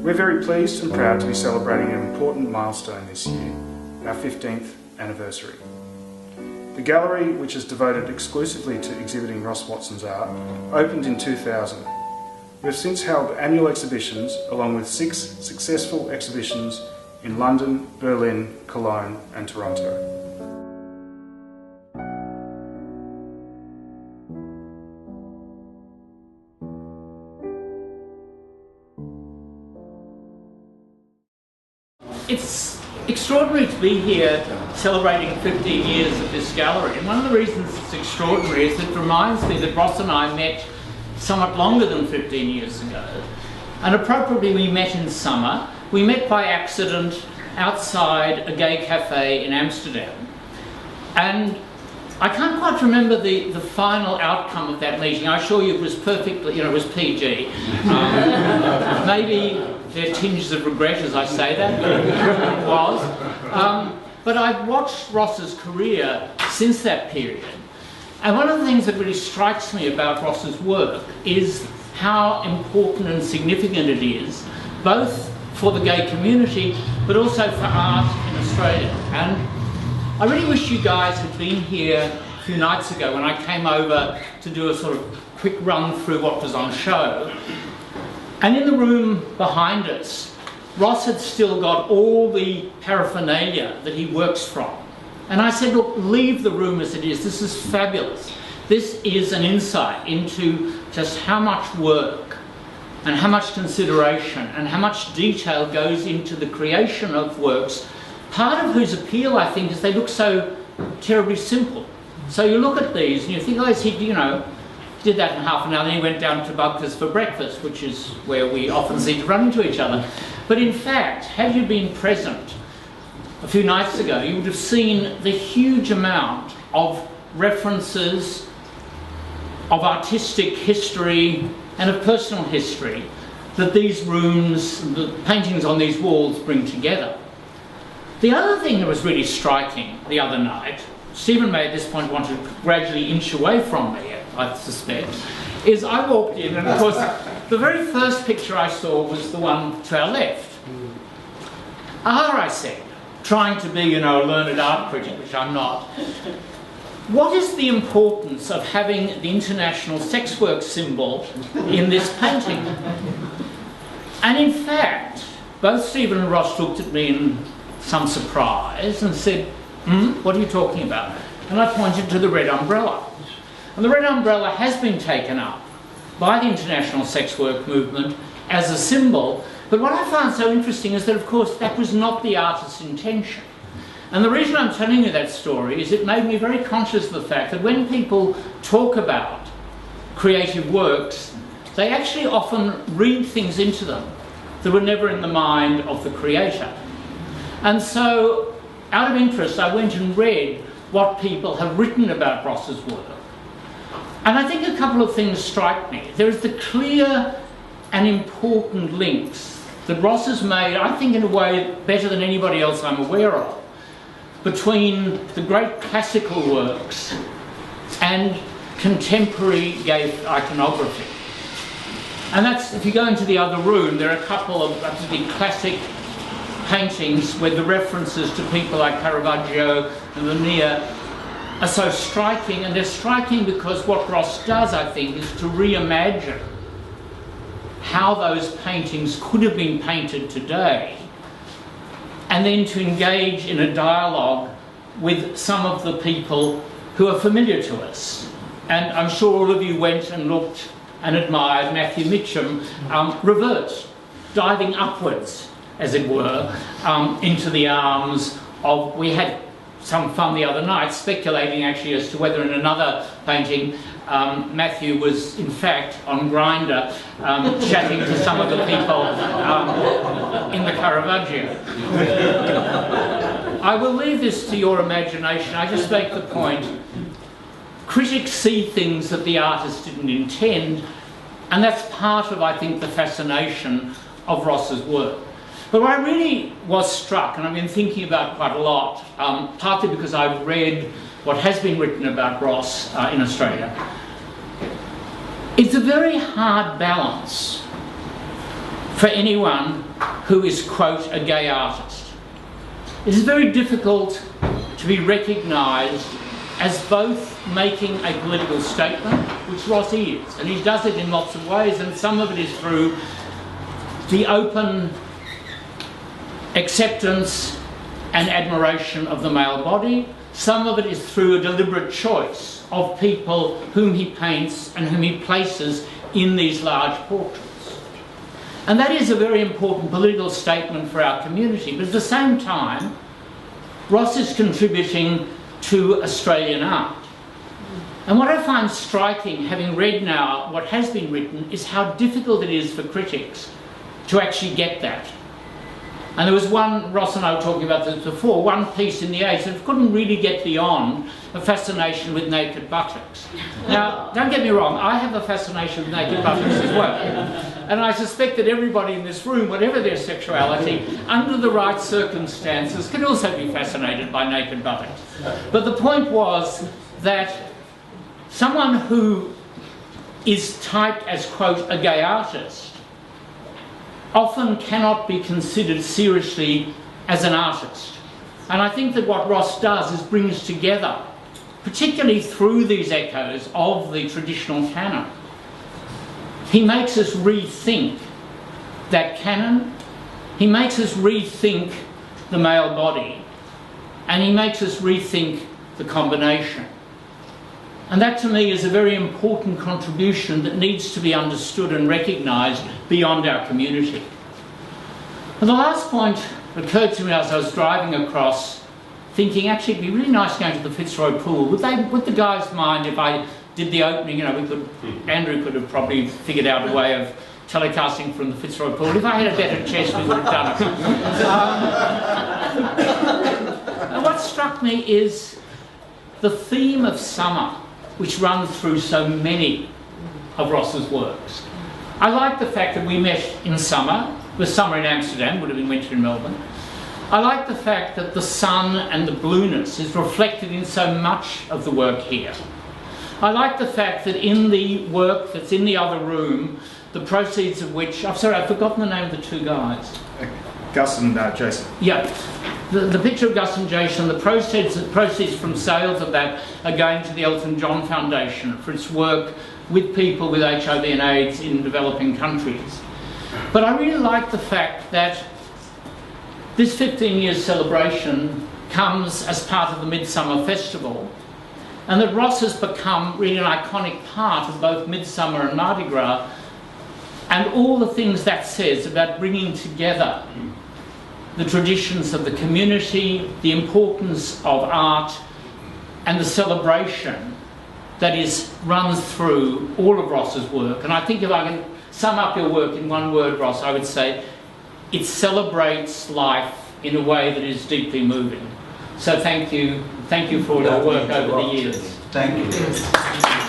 We're very pleased and proud to be celebrating an important milestone this year, our 15th anniversary. The gallery, which is devoted exclusively to exhibiting Ross Watson's art, opened in 2000. We've since held annual exhibitions along with 6 successful exhibitions in London, Berlin, Cologne and Toronto. It's extraordinary to be here celebrating 15 years of this gallery, and one of the reasons it's extraordinary is that it reminds me that Ross and I met somewhat longer than 15 years ago, and appropriately we met in summer. We met by accident outside a gay cafe in Amsterdam, and I can't quite remember the final outcome of that meeting. I assure you it was perfectly, it was PG. Maybe there are tinges of regret as I say that, but it was. But I've watched Ross's career since that period, and one of the things that really strikes me about Ross's work is how important and significant it is, both for the gay community, but also for art in Australia. And I really wish you guys had been here a few nights ago when I came over to do a sort of quick run through what was on show. And in the room behind us, Ross had still got all the paraphernalia that he works from. And I said, look, leave the room as it is. This is fabulous. This is an insight into just how much work and how much consideration and how much detail goes into the creation of works, part of whose appeal, I think, is they look so terribly simple. So you look at these and you think, oh, he did that in half an hour, then he went down to Bubka's for breakfast, which is where we often seem to run into each other. But in fact, had you been present a few nights ago, you would have seen the huge amount of references, of artistic history and of personal history that these rooms, the paintings on these walls bring together. The other thing that was really striking the other night, Stephen may at this point want to gradually inch away from me, I suspect, is I walked in and of course the very first picture I saw was the one to our left. I said, trying to be, a learned art critic, which I'm not, what is the importance of having the international sex work symbol in this painting? And in fact, both Stephen and Ross looked at me in some surprise and said, what are you talking about? And I pointed to the red umbrella. And the red umbrella has been taken up by the international sex work movement as a symbol, but what I found so interesting is that, of course, that was not the artist's intention. And the reason I'm telling you that story is it made me very conscious of the fact that when people talk about creative works, they actually often read things into them that were never in the mind of the creator. And so, out of interest, I went and read what people have written about Ross's work. And I think a couple of things strike me. There is the clear and important links that Ross has made, I think in a way better than anybody else I'm aware of, between the great classical works and contemporary gay iconography. And that's, if you go into the other room, there are a couple of absolutely classic paintings where the references to people like Caravaggio and Vermeer are so striking, and they're striking because what Ross does, I think, is to reimagine how those paintings could have been painted today, and then to engage in a dialogue with some of the people who are familiar to us. And I'm sure all of you went and looked and admired Matthew Mitcham reverse, diving upwards, as it were, into the arms of, we had some fun the other night speculating actually as to whether in another painting Matthew was in fact on Grindr chatting to some of the people in the Caravaggio. I will leave this to your imagination. I just make the point, critics see things that the artist didn't intend, and that's part of, I think, the fascination of Ross's work. But what I really was struck, and I've been thinking about quite a lot, partly because I've read what has been written about Ross in Australia, it's a very hard balance for anyone who is, quote, a gay artist. It is very difficult to be recognised as both making a political statement, which Ross is, and he does it in lots of ways, and some of it is through the open acceptance and admiration of the male body. Some of it is through a deliberate choice of people whom he paints and whom he places in these large portraits. And that is a very important political statement for our community. But at the same time, Ross is contributing to Australian art. And what I find striking, having read now what has been written, is how difficult it is for critics to actually get that. And there was one, Ross and I were talking about this before, one piece in the Age that couldn't really get beyond a fascination with naked buttocks. Now, don't get me wrong, I have a fascination with naked buttocks as well. And I suspect that everybody in this room, whatever their sexuality, under the right circumstances, can also be fascinated by naked buttocks. But the point was that someone who is typed as, quote, a gay artist, often cannot be considered seriously as an artist. And I think that what Ross does is brings together, particularly through these echoes of the traditional canon, he makes us rethink that canon, he makes us rethink the male body, and he makes us rethink the combination. And that to me is a very important contribution that needs to be understood and recognised beyond our community. And the last point occurred to me as I was driving across, thinking actually it'd be really nice going to the Fitzroy Pool. Would the guys mind if I did the opening? You know, Andrew could have probably figured out a way of telecasting from the Fitzroy Pool. If I had a better chest, we would have done it. And what struck me is the theme of summer, which runs through so many of Ross's works. I like the fact that we met in summer. It was summer in Amsterdam, would have been winter in Melbourne. I like the fact that the sun and the blueness is reflected in so much of the work here. I like the fact that in the work that's in the other room, the proceeds of which, I'm sorry, I've forgotten the name of the two guys. Gus and Jason. Yeah. The picture of Gus and Jason, the proceeds from sales of that are going to the Elton John Foundation for its work with people with HIV and AIDS in developing countries. But I really like the fact that this 15-year celebration comes as part of the Midsummer Festival, and that Ross has become really an iconic part of both Midsummer and Mardi Gras, and all the things that says about bringing together the traditions of the community, the importance of art, and the celebration that runs through all of Ross's work. And I think if I can sum up your work in one word, Ross, I would say it celebrates life in a way that is deeply moving. So thank you for your work over the years. Thank you.